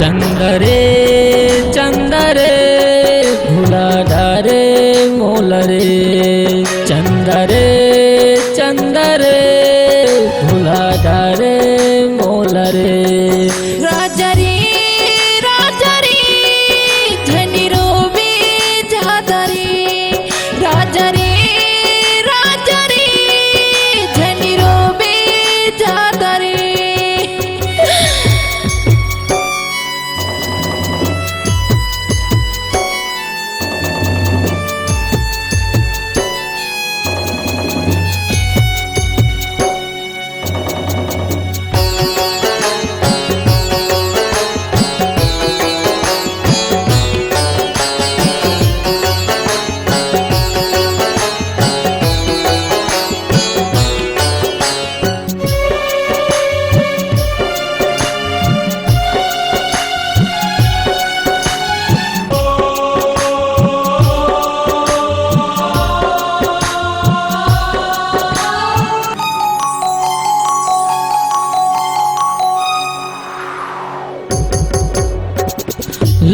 चंदरे चंदरे भुला डारे मोलरे चंदरे चंदरे भुला डारे मोलरे राजा रे धनी रोवे जाता रे राजा रे धनी रोवे जाता रे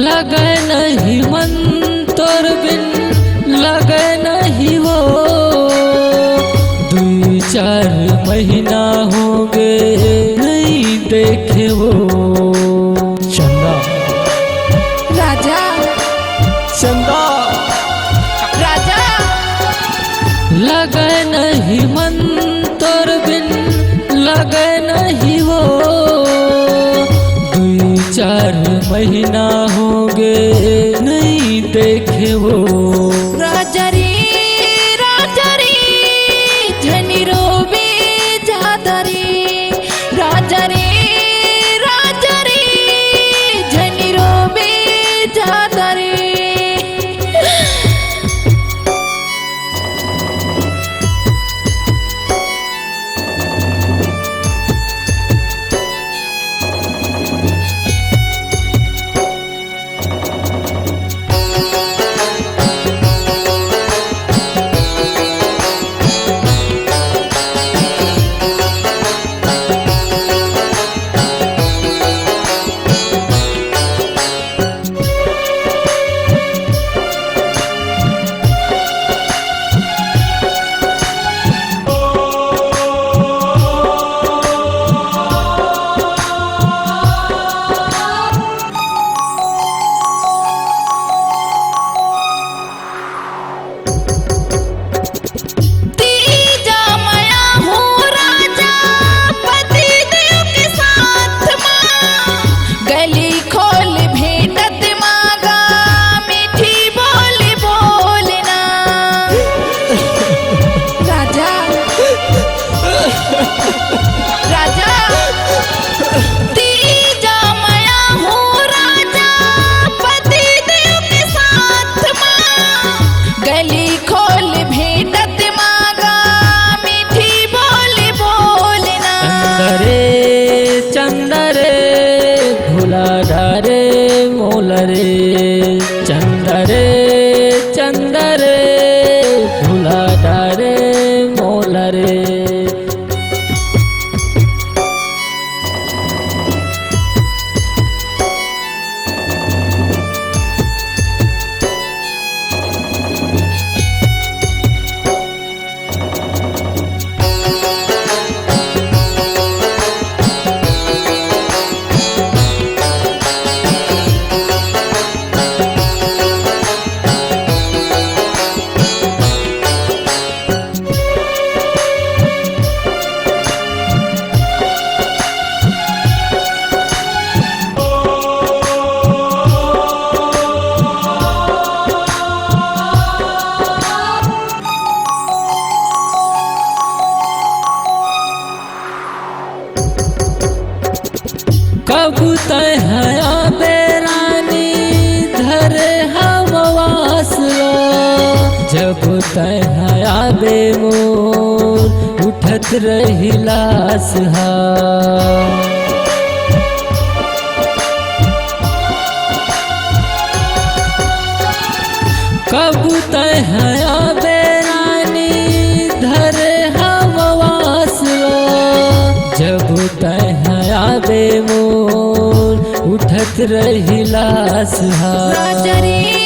लगे नहीं मन तोर बिन लगे नहीं वो 2-4 महीना हो गए नहीं देखे वो चंदा राजा चंदा राजा लगे नहीं मन तोर बिन लगे नहीं वो 2-4 महीना हो गए नहीं देखे वो राजा रे धनी रोवे जाता रे राजा रे धनी रोवे जाता रे चंदरे भुला डारे मोलरे चंदरे चंदरे भुला डारे मोलरे कब तय हया बेरानी धरे हम वासला जब तय हया बेमोर उठत रही लाश हा कब तय हया बेरानी धरे हम वासला जब तय हया बेमोर उठत रहिला सुहाग। राजा रे